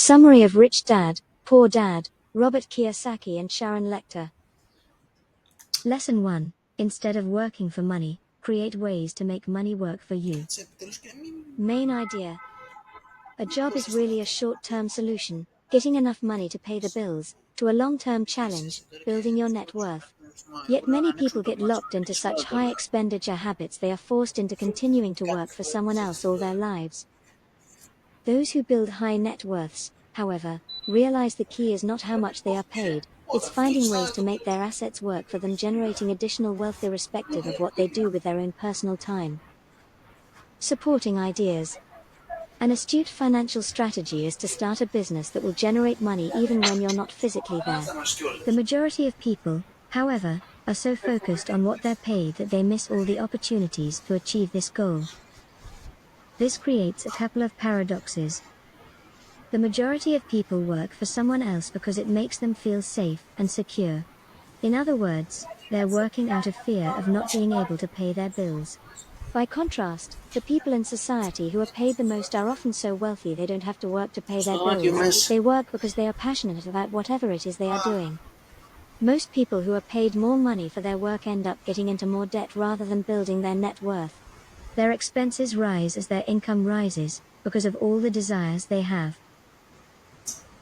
Summary of Rich Dad, Poor Dad, Robert Kiyosaki and Sharon Lechter. Lesson 1. Instead of working for money, create ways to make money work for you. Main idea. A job is really a short-term solution, getting enough money to pay the bills, to a long-term challenge, building your net worth. Yet many people get locked into such high expenditure habits they are forced into continuing to work for someone else all their lives. Those who build high net worths, however, realize the key is not how much they are paid, it's finding ways to make their assets work for them, generating additional wealth irrespective of what they do with their own personal time. Supporting ideas. An astute financial strategy is to start a business that will generate money even when you're not physically there. The majority of people, however, are so focused on what they're paid that they miss all the opportunities to achieve this goal. This creates a couple of paradoxes. The majority of people work for someone else because it makes them feel safe and secure. In other words, they're working out of fear of not being able to pay their bills. By contrast, the people in society who are paid the most are often so wealthy they don't have to work to pay their bills. They work because they are passionate about whatever it is they are doing. Most people who are paid more money for their work end up getting into more debt rather than building their net worth. Their expenses rise as their income rises, because of all the desires they have.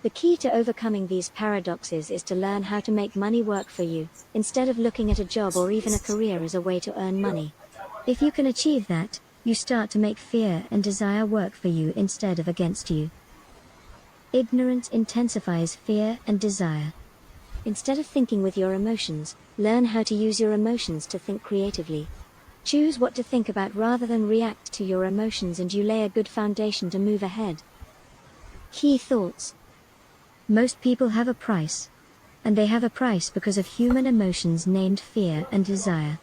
The key to overcoming these paradoxes is to learn how to make money work for you, instead of looking at a job or even a career as a way to earn money. If you can achieve that, you start to make fear and desire work for you instead of against you. Ignorance intensifies fear and desire. Instead of thinking with your emotions, learn how to use your emotions to think creatively. Choose what to think about rather than react to your emotions, and you lay a good foundation to move ahead. Key thoughts. Most people have a price. And they have a price because of human emotions named fear and desire.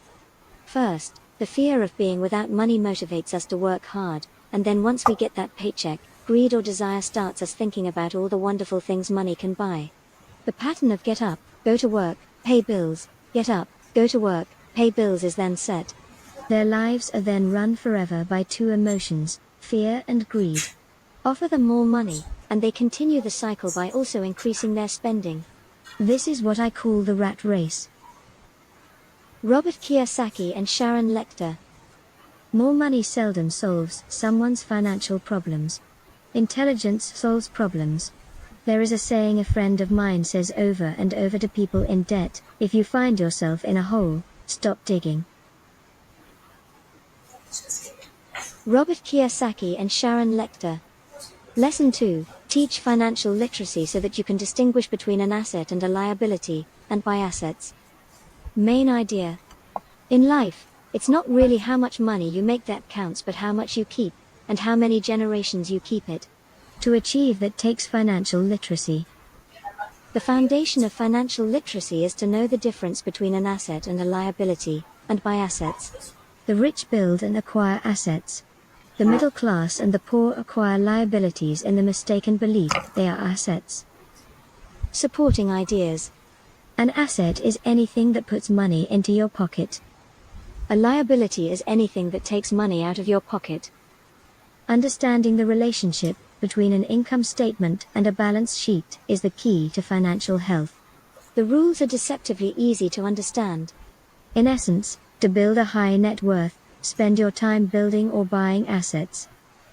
First, the fear of being without money motivates us to work hard, and then once we get that paycheck, greed or desire starts us thinking about all the wonderful things money can buy. The pattern of get up, go to work, pay bills, get up, go to work, pay bills is then set. Their lives are then run forever by two emotions, fear and greed. Offer them more money, and they continue the cycle by also increasing their spending. This is what I call the rat race. Robert Kiyosaki and Sharon Lechter. More money seldom solves someone's financial problems. Intelligence solves problems. There is a saying a friend of mine says over and over to people in debt: if you find yourself in a hole, stop digging. Robert Kiyosaki and Sharon Lechter. Lesson 2. Teach financial literacy so that you can distinguish between an asset and a liability, and buy assets. Main idea. In life, it's not really how much money you make that counts, but how much you keep, and how many generations you keep it. To achieve that takes financial literacy. The foundation of financial literacy is to know the difference between an asset and a liability, and buy assets. The rich build and acquire assets. The middle class and the poor acquire liabilities in the mistaken belief they are assets. Supporting ideas. An asset is anything that puts money into your pocket. A liability is anything that takes money out of your pocket. Understanding the relationship between an income statement and a balance sheet is the key to financial health. The rules are deceptively easy to understand. In essence, to build a high net worth, spend your time building or buying assets.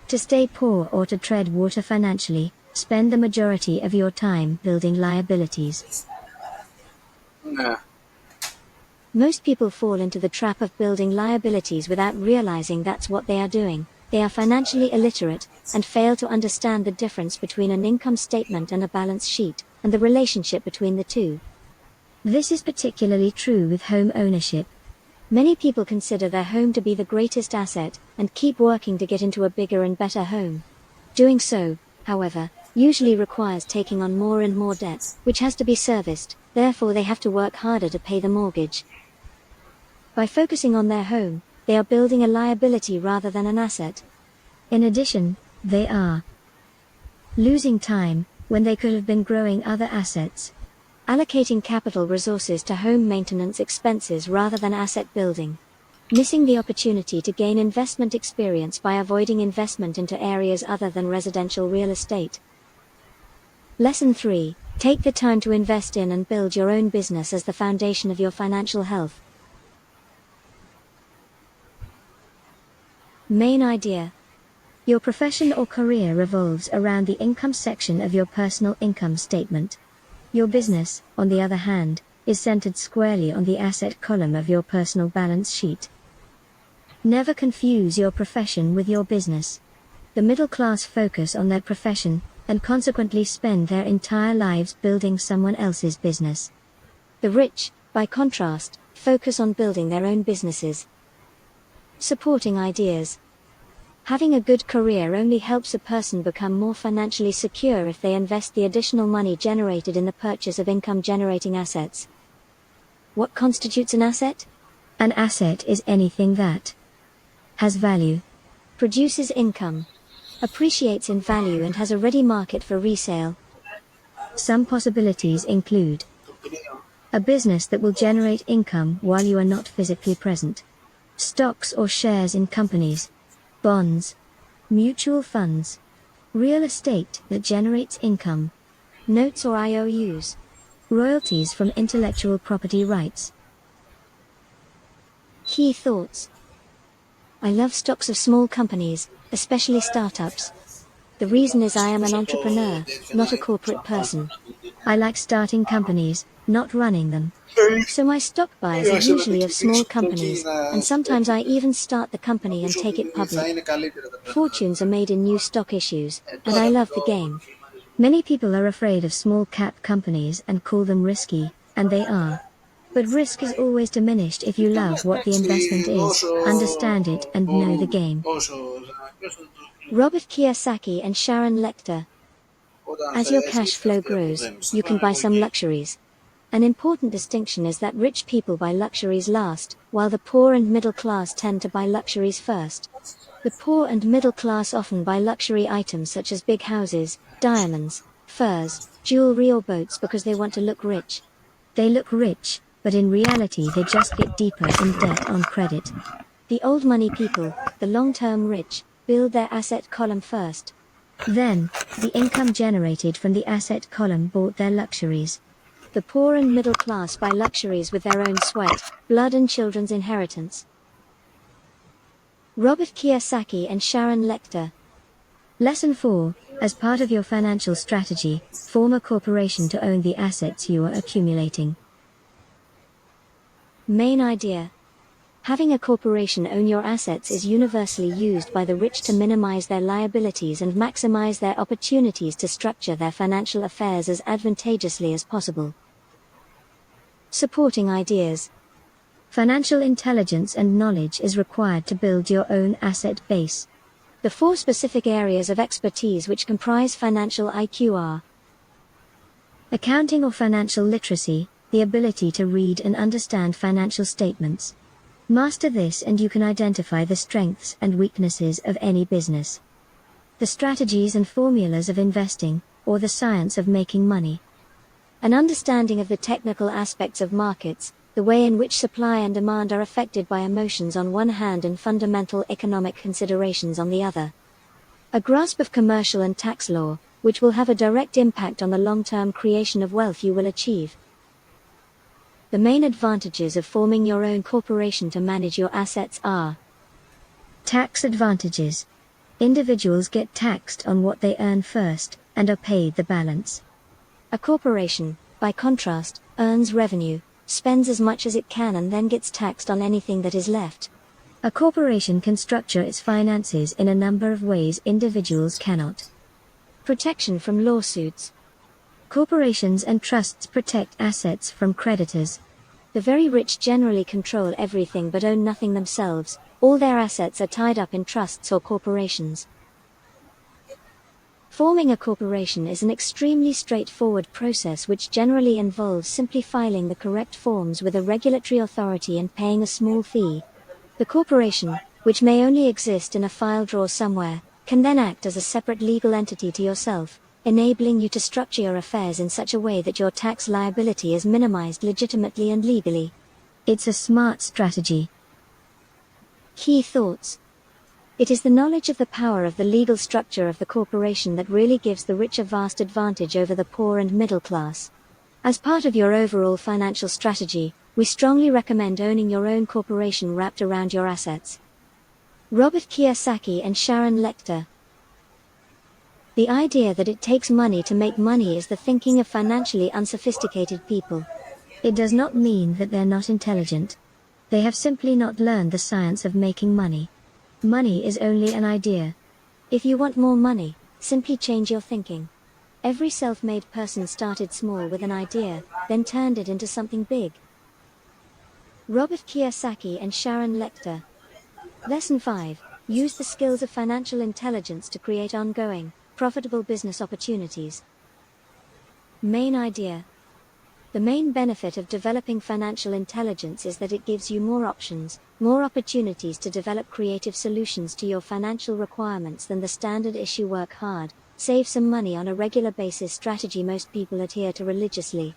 To stay poor or to tread water financially, spend the majority of your time building liabilities. Most people fall into the trap of building liabilities without realizing that's what they are doing. They are financially illiterate, and fail to understand the difference between an income statement and a balance sheet, and the relationship between the two. This is particularly true with home ownership. Many people consider their home to be the greatest asset, and keep working to get into a bigger and better home. Doing so, however, usually requires taking on more and more debt, which has to be serviced, therefore they have to work harder to pay the mortgage. By focusing on their home, they are building a liability rather than an asset. In addition, they are losing time, when they could have been growing other assets. Allocating capital resources to home maintenance expenses rather than asset building. Missing the opportunity to gain investment experience by avoiding investment into areas other than residential real estate. Lesson 3. Take the time to invest in and build your own business as the foundation of your financial health. Main idea. Your profession or career revolves around the income section of your personal income statement. Your business, on the other hand, is centered squarely on the asset column of your personal balance sheet. Never confuse your profession with your business. The middle class focus on their profession, and consequently spend their entire lives building someone else's business. The rich, by contrast, focus on building their own businesses. Supporting ideas. Having a good career only helps a person become more financially secure if they invest the additional money generated in the purchase of income-generating assets. What constitutes an asset? An asset is anything that has value, produces income, appreciates in value and has a ready market for resale. Some possibilities include a business that will generate income while you are not physically present, stocks or shares in companies, bonds, mutual funds, real estate that generates income, notes or IOUs, royalties from intellectual property rights. Key thoughts. I love stocks of small companies, especially startups. The reason is I am an entrepreneur, not a corporate person. I like starting companies, not running them. So my stock buys are usually of small companies, and sometimes I even start the company and take it public. Fortunes are made in new stock issues, and I love the game. Many people are afraid of small cap companies and call them risky, and they are. But risk is always diminished if you love what the investment is, understand it and know the game. Robert Kiyosaki and Sharon Lechter. As your cash flow grows, you can buy some luxuries. An important distinction is that rich people buy luxuries last, while the poor and middle class tend to buy luxuries first. The poor and middle class often buy luxury items such as big houses, diamonds, furs, jewelry or boats because they want to look rich. They look rich, but in reality they just get deeper in debt on credit. The old money people, the long-term rich, build their asset column first. Then, the income generated from the asset column bought their luxuries. The poor and middle class buy luxuries with their own sweat, blood and children's inheritance. Robert Kiyosaki and Sharon Lechter. Lesson 4. As part of your financial strategy, form a corporation to own the assets you are accumulating. Main idea. Having a corporation own your assets is universally used by the rich to minimize their liabilities and maximize their opportunities to structure their financial affairs as advantageously as possible. Supporting ideas. Financial intelligence and knowledge is required to build your own asset base. The 4 specific areas of expertise which comprise financial IQ are: accounting or financial literacy, the ability to read and understand financial statements. Master this and you can identify the strengths and weaknesses of any business. The strategies and formulas of investing, or the science of making money. An understanding of the technical aspects of markets, the way in which supply and demand are affected by emotions on one hand and fundamental economic considerations on the other. A grasp of commercial and tax law, which will have a direct impact on the long-term creation of wealth you will achieve. The main advantages of forming your own corporation to manage your assets are: tax advantages. Individuals get taxed on what they earn first, and are paid the balance. A corporation, by contrast, earns revenue, spends as much as it can and then gets taxed on anything that is left. A corporation can structure its finances in a number of ways individuals cannot. Protection from lawsuits. Corporations and trusts protect assets from creditors. The very rich generally control everything but own nothing themselves. All their assets are tied up in trusts or corporations. Forming a corporation is an extremely straightforward process which generally involves simply filing the correct forms with a regulatory authority and paying a small fee. The corporation, which may only exist in a file drawer somewhere, can then act as a separate legal entity to yourself, enabling you to structure your affairs in such a way that your tax liability is minimized legitimately and legally. It's a smart strategy. Key thoughts. It is the knowledge of the power of the legal structure of the corporation that really gives the rich a vast advantage over the poor and middle class. As part of your overall financial strategy, we strongly recommend owning your own corporation wrapped around your assets. Robert Kiyosaki and Sharon Lechter. The idea that it takes money to make money is the thinking of financially unsophisticated people. It does not mean that they're not intelligent. They have simply not learned the science of making money. Money is only an idea. If you want more money, simply change your thinking. Every self-made person started small with an idea, then turned it into something big. Robert Kiyosaki and Sharon Lechter. Lesson 5. Use the skills of financial intelligence to create ongoing, profitable business opportunities. Main idea. The main benefit of developing financial intelligence is that it gives you more options, more opportunities to develop creative solutions to your financial requirements than the standard issue work hard, save some money on a regular basis strategy most people adhere to religiously.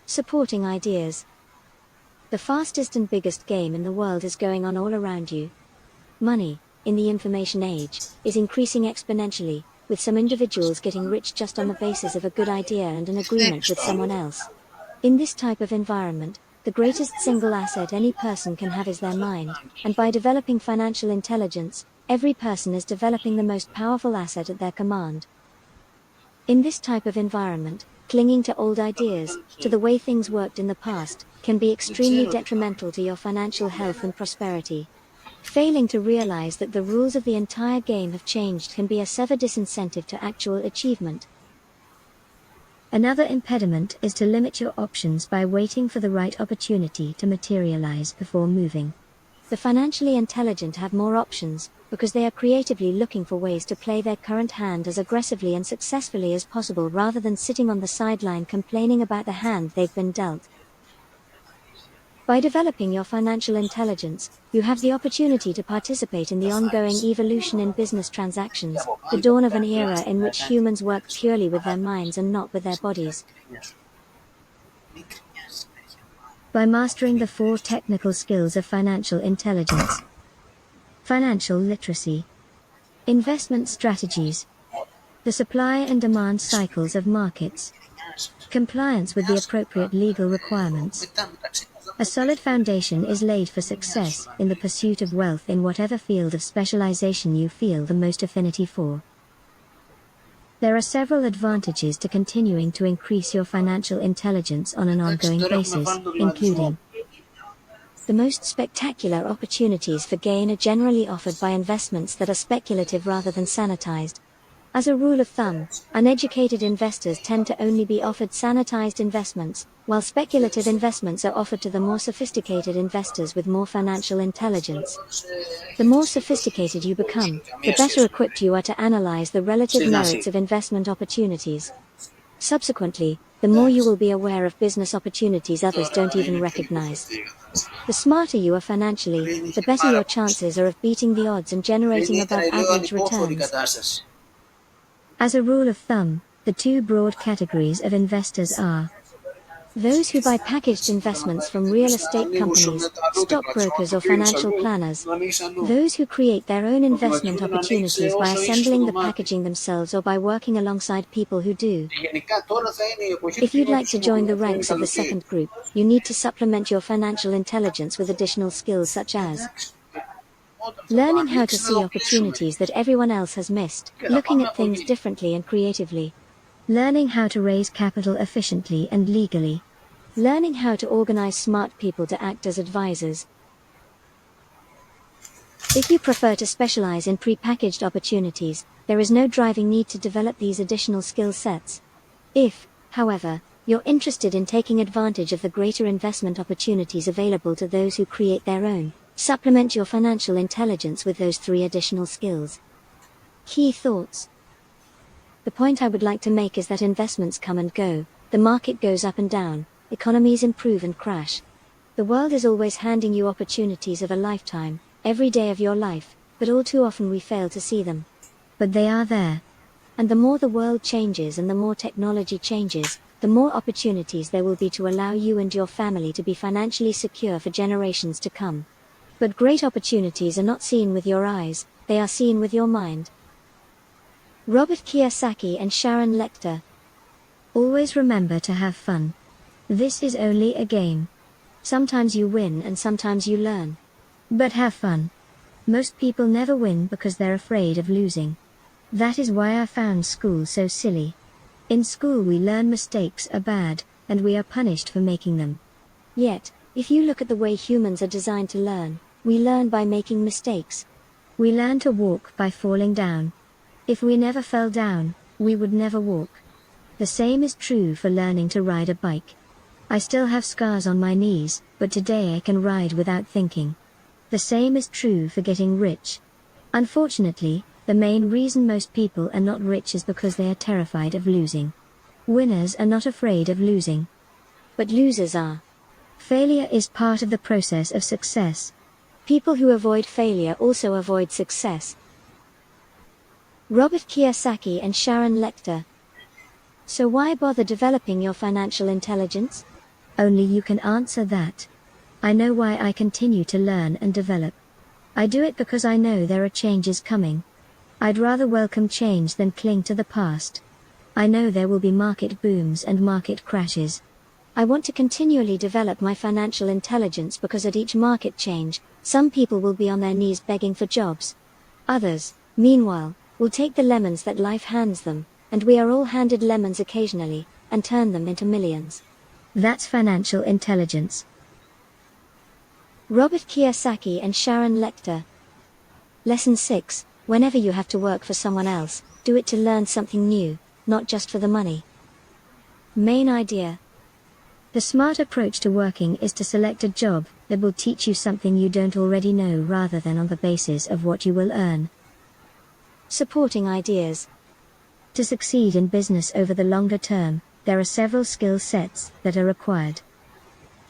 Supporting ideas. The fastest and biggest game in the world is going on all around you. Money, in the information age, is increasing exponentially, with some individuals getting rich just on the basis of a good idea and an agreement with someone else. In this type of environment, the greatest single asset any person can have is their mind, and by developing financial intelligence, every person is developing the most powerful asset at their command. In this type of environment, clinging to old ideas, to the way things worked in the past, can be extremely detrimental to your financial health and prosperity. Failing to realize that the rules of the entire game have changed can be a severe disincentive to actual achievement. Another impediment is to limit your options by waiting for the right opportunity to materialize before moving. The financially intelligent have more options, because they are creatively looking for ways to play their current hand as aggressively and successfully as possible rather than sitting on the sideline complaining about the hand they've been dealt. By developing your financial intelligence, you have the opportunity to participate in the ongoing evolution in business transactions, the dawn of an era in which humans work purely with their minds and not with their bodies. By mastering the 4 technical skills of financial intelligence. Financial literacy. Investment strategies. The supply and demand cycles of markets. Compliance with the appropriate legal requirements. A solid foundation is laid for success in the pursuit of wealth in whatever field of specialization you feel the most affinity for. There are several advantages to continuing to increase your financial intelligence on an ongoing basis, including the most spectacular opportunities for gain are generally offered by investments that are speculative rather than sanitized. As a rule of thumb, uneducated investors tend to only be offered sanitized investments, while speculative investments are offered to the more sophisticated investors with more financial intelligence. The more sophisticated you become, the better equipped you are to analyze the relative merits of investment opportunities. Subsequently, the more you will be aware of business opportunities others don't even recognize. The smarter you are financially, the better your chances are of beating the odds and generating above average returns. As a rule of thumb, the 2 broad categories of investors are those who buy packaged investments from real estate companies, stockbrokers or financial planners, those who create their own investment opportunities by assembling the packaging themselves or by working alongside people who do. If you'd like to join the ranks of the second group, you need to supplement your financial intelligence with additional skills such as learning how to see opportunities that everyone else has missed, looking at things differently and creatively, learning how to raise capital efficiently and legally, learning how to organize smart people to act as advisors. If you prefer to specialize in pre-packaged opportunities, there is no driving need to develop these additional skill sets. If, however, you're interested in taking advantage of the greater investment opportunities available to those who create their own, supplement your financial intelligence with those 3 additional skills. Key thoughts. The point I would like to make is that investments come and go, the market goes up and down, economies improve and crash. The world is always handing you opportunities of a lifetime, every day of your life, but all too often we fail to see them. But they are there. And the more the world changes and the more technology changes, the more opportunities there will be to allow you and your family to be financially secure for generations to come. But great opportunities are not seen with your eyes, they are seen with your mind. Robert Kiyosaki and Sharon Lechter. Always remember to have fun. This is only a game. Sometimes you win and sometimes you learn. But have fun. Most people never win because they're afraid of losing. That is why I found school so silly. In school we learn mistakes are bad, and we are punished for making them. Yet, if you look at the way humans are designed to learn, we learn by making mistakes. We learn to walk by falling down. If we never fell down, we would never walk. The same is true for learning to ride a bike. I still have scars on my knees, but today I can ride without thinking. The same is true for getting rich. Unfortunately, the main reason most people are not rich is because they are terrified of losing. Winners are not afraid of losing. But losers are. Failure is part of the process of success. People who avoid failure also avoid success. Robert Kiyosaki and Sharon Lechter. So why bother developing your financial intelligence? Only you can answer that. I know why I continue to learn and develop. I do it because I know there are changes coming. I'd rather welcome change than cling to the past. I know there will be market booms and market crashes. I want to continually develop my financial intelligence because at each market change, some people will be on their knees begging for jobs. Others, meanwhile, will take the lemons that life hands them, and we are all handed lemons occasionally, and turn them into millions. That's financial intelligence. Robert Kiyosaki and Sharon Lechter. Lesson 6. Whenever you have to work for someone else, do it to learn something new, not just for the money. Main idea. The smart approach to working is to select a job that will teach you something you don't already know rather than on the basis of what you will earn. Supporting ideas. To succeed in business over the longer term, there are several skill sets that are required.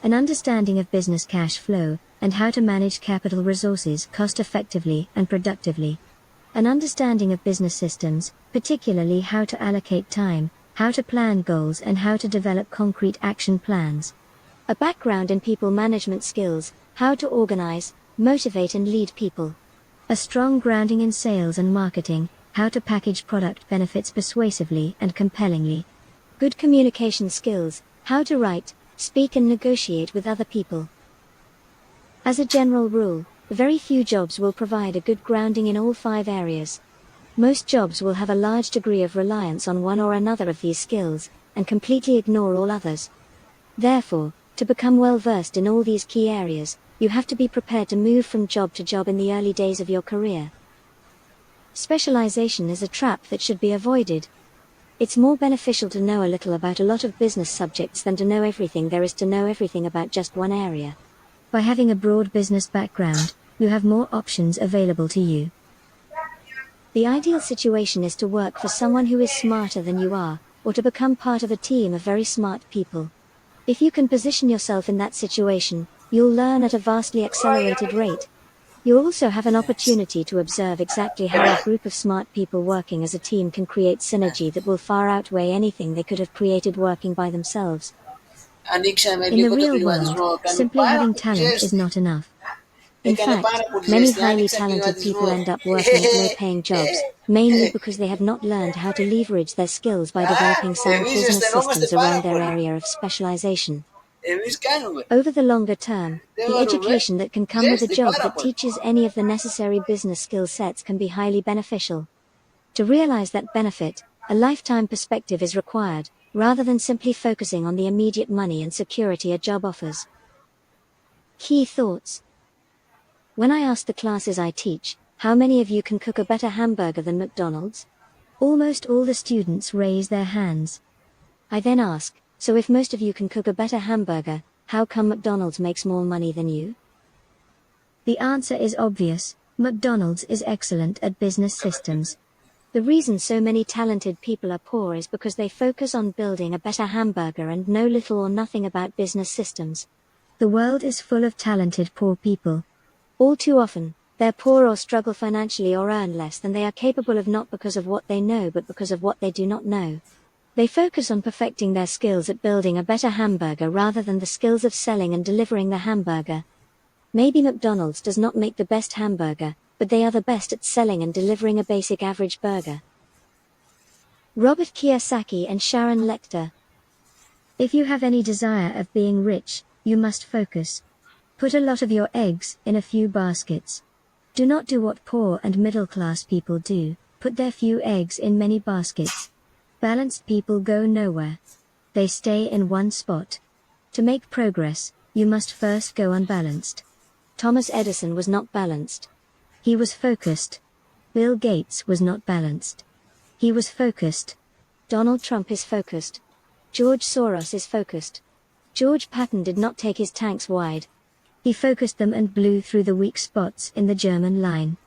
An understanding of business cash flow, and how to manage capital resources cost-effectively and productively. An understanding of business systems, particularly how to allocate time, how to plan goals and how to develop concrete action plans. A background in people management skills, how to organize, motivate and lead people. A strong grounding in sales and marketing, how to package product benefits persuasively and compellingly. Good communication skills, how to write, speak and negotiate with other people. As a general rule, very few jobs will provide a good grounding in all 5 areas. Most jobs will have a large degree of reliance on one or another of these skills, and completely ignore all others. Therefore, to become well versed in all these key areas, you have to be prepared to move from job to job in the early days of your career. Specialization is a trap that should be avoided. It's more beneficial to know a little about a lot of business subjects than to know everything there is to know everything about just one area. By having a broad business background, you have more options available to you. The ideal situation is to work for someone who is smarter than you are, or to become part of a team of very smart people. If you can position yourself in that situation, you'll learn at a vastly accelerated rate. You'll also have an opportunity to observe exactly how a group of smart people working as a team can create synergy that will far outweigh anything they could have created working by themselves. In the real world, simply having talent is not enough. In fact, many highly talented people end up working at low-paying jobs, mainly because they have not learned how to leverage their skills by developing sound business systems around their area of specialization. Over the longer term, the education that can come with a job that teaches any of the necessary business skill sets can be highly beneficial. To realize that benefit, a lifetime perspective is required, rather than simply focusing on the immediate money and security a job offers. Key thoughts. When I ask the classes I teach, how many of you can cook a better hamburger than McDonald's? Almost all the students raise their hands. I then ask, so if most of you can cook a better hamburger, how come McDonald's makes more money than you? The answer is obvious: McDonald's is excellent at business systems. The reason so many talented people are poor is because they focus on building a better hamburger and know little or nothing about business systems. The world is full of talented poor people. All too often, they're poor or struggle financially or earn less than they are capable of, not because of what they know but because of what they do not know. They focus on perfecting their skills at building a better hamburger rather than the skills of selling and delivering the hamburger. Maybe McDonald's does not make the best hamburger, but they are the best at selling and delivering a basic average burger. Robert Kiyosaki and Sharon Lechter. If you have any desire of being rich, you must focus. Put a lot of your eggs in a few baskets. Do not do what poor and middle-class people do, put their few eggs in many baskets. Balanced people go nowhere. They stay in one spot. To make progress, you must first go unbalanced. Thomas Edison was not balanced. He was focused. Bill Gates was not balanced. He was focused. Donald Trump is focused. George Soros is focused. George Patton did not take his tanks wide. He focused them and blew through the weak spots in the German line.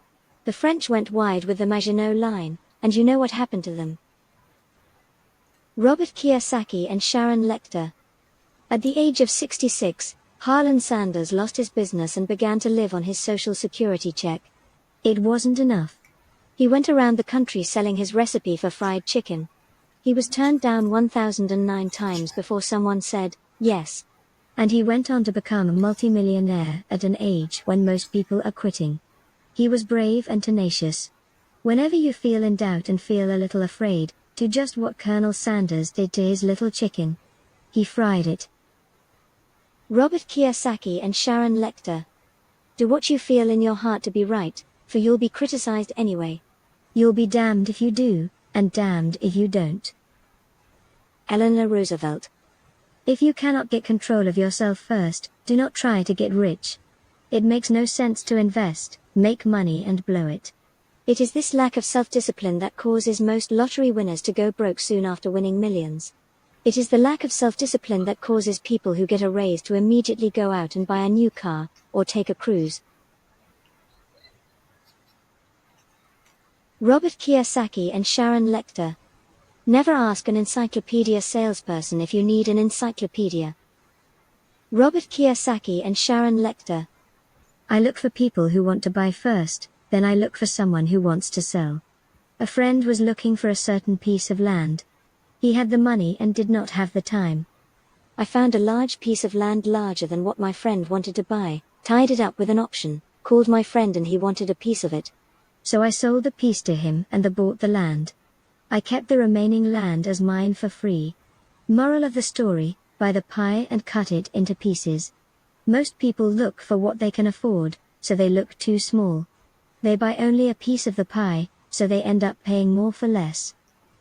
The French went wide with the Maginot Line, and you know what happened to them. Robert Kiyosaki and Sharon Lechter. At the age of 66, Harlan Sanders lost his business and began to live on his Social Security check. It wasn't enough. He went around the country selling his recipe for fried chicken. He was turned down 1,009 times before someone said, yes. And he went on to become a multimillionaire at an age when most people are quitting. He was brave and tenacious. Whenever you feel in doubt and feel a little afraid, do just what Colonel Sanders did to his little chicken. He fried it. Robert Kiyosaki and Sharon Lechter. Do what you feel in your heart to be right, for you'll be criticized anyway. You'll be damned if you do, and damned if you don't. Eleanor Roosevelt. If you cannot get control of yourself first, do not try to get rich. It makes no sense to invest, make money and blow it. It is this lack of self-discipline that causes most lottery winners to go broke soon after winning millions. It is the lack of self-discipline that causes people who get a raise to immediately go out and buy a new car, or take a cruise. Robert Kiyosaki and Sharon Lechter. Never ask an encyclopedia salesperson if you need an encyclopedia. Robert Kiyosaki and Sharon Lechter. I look for people who want to buy first, then I look for someone who wants to sell. A friend was looking for a certain piece of land. He had the money and did not have the time. I found a large piece of land larger than what my friend wanted to buy, tied it up with an option, called my friend and he wanted a piece of it. So I sold the piece to him and bought the land. I kept the remaining land as mine for free. Moral of the story, buy the pie and cut it into pieces. Most people look for what they can afford, so they look too small. They buy only a piece of the pie, so they end up paying more for less.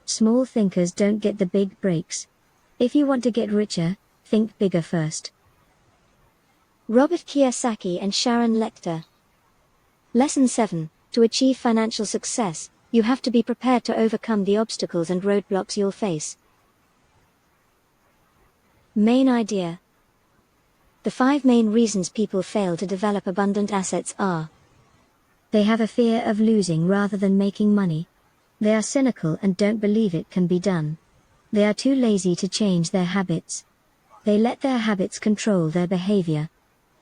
Small thinkers don't get the big breaks. If you want to get richer, think bigger first. Robert Kiyosaki and Sharon Lechter. Lesson 7. To achieve financial success, you have to be prepared to overcome the obstacles and roadblocks you'll face. Main idea. The 5 main reasons people fail to develop abundant assets are: they have a fear of losing rather than making money. They are cynical and don't believe it can be done. They are too lazy to change their habits. They let their habits control their behavior.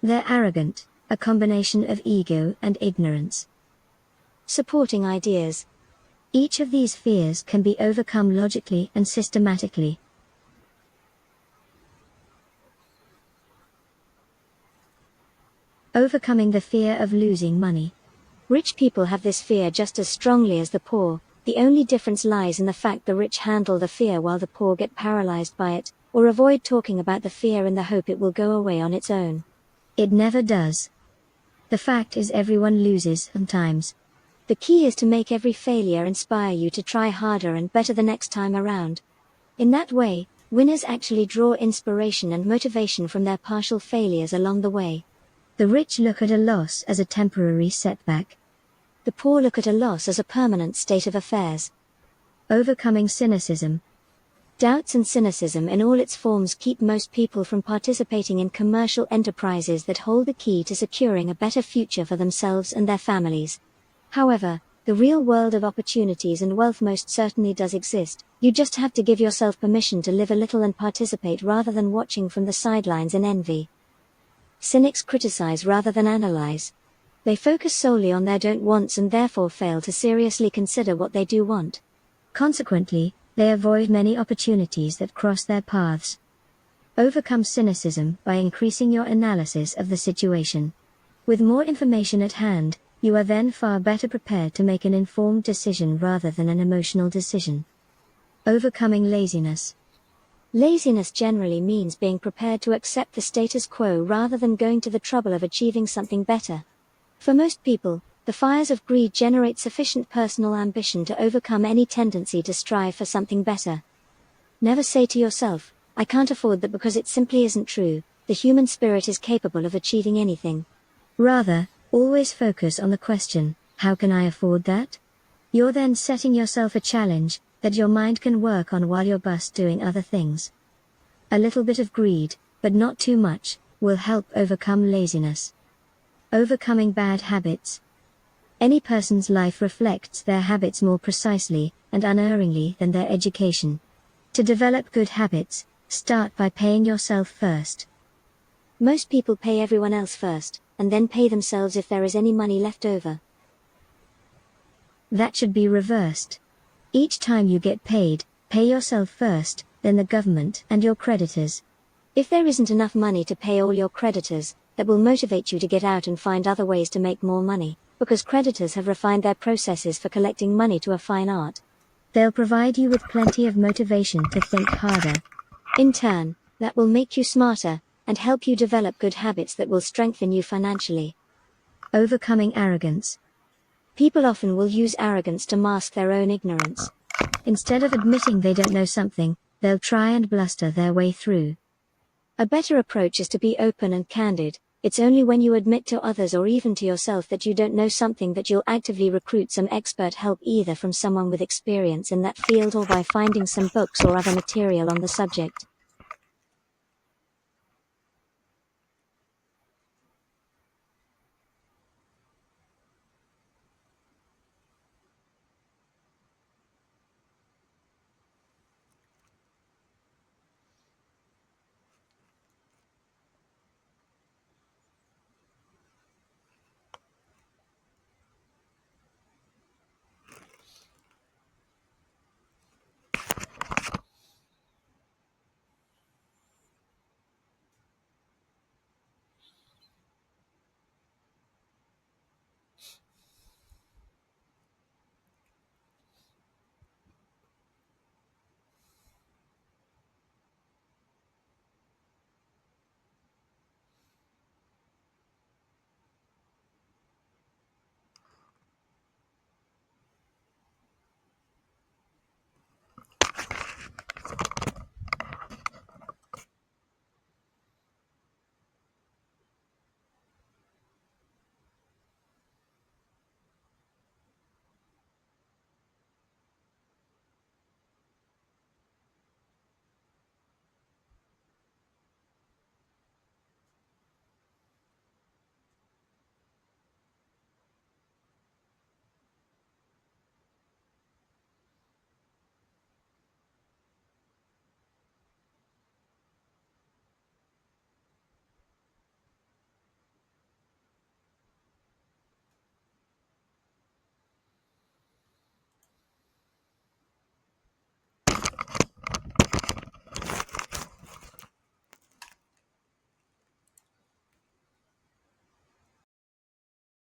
They're arrogant, a combination of ego and ignorance. Supporting ideas. Each of these fears can be overcome logically and systematically. Overcoming the fear of losing money. Rich people have this fear just as strongly as the poor. The only difference lies in the fact the rich handle the fear while the poor get paralyzed by it, or avoid talking about the fear in the hope it will go away on its own. It never does. The fact is everyone loses sometimes. The key is to make every failure inspire you to try harder and better the next time around. In that way, winners actually draw inspiration and motivation from their partial failures along the way. The rich look at a loss as a temporary setback. The poor look at a loss as a permanent state of affairs. Overcoming cynicism. Doubts and cynicism in all its forms keep most people from participating in commercial enterprises that hold the key to securing a better future for themselves and their families. However, the real world of opportunities and wealth most certainly does exist. You just have to give yourself permission to live a little and participate rather than watching from the sidelines in envy. Cynics criticize rather than analyze. They focus solely on their don't wants and therefore fail to seriously consider what they do want. Consequently, they avoid many opportunities that cross their paths. Overcome cynicism by increasing your analysis of the situation. With more information at hand, you are then far better prepared to make an informed decision rather than an emotional decision. Overcoming laziness. Laziness generally means being prepared to accept the status quo rather than going to the trouble of achieving something better. For most people, the fires of greed generate sufficient personal ambition to overcome any tendency to strive for something better. Never say to yourself, "I can't afford that," because it simply isn't true. The human spirit is capable of achieving anything. Rather, always focus on the question, how can I afford that? You're then setting yourself a challenge that your mind can work on while you're busy doing other things. A little bit of greed, but not too much, will help overcome laziness. Overcoming bad habits. Any person's life reflects their habits more precisely and unerringly than their education. To develop good habits, start by paying yourself first. Most people pay everyone else first, and then pay themselves if there is any money left over. That should be reversed. Each time you get paid, pay yourself first, then the government and your creditors. If there isn't enough money to pay all your creditors, that will motivate you to get out and find other ways to make more money, because creditors have refined their processes for collecting money to a fine art. They'll provide you with plenty of motivation to think harder. In turn, that will make you smarter, and help you develop good habits that will strengthen you financially. Overcoming arrogance. People often will use arrogance to mask their own ignorance. Instead of admitting they don't know something, they'll try and bluster their way through. A better approach is to be open and candid. It's only when you admit to others or even to yourself that you don't know something that you'll actively recruit some expert help, either from someone with experience in that field or by finding some books or other material on the subject.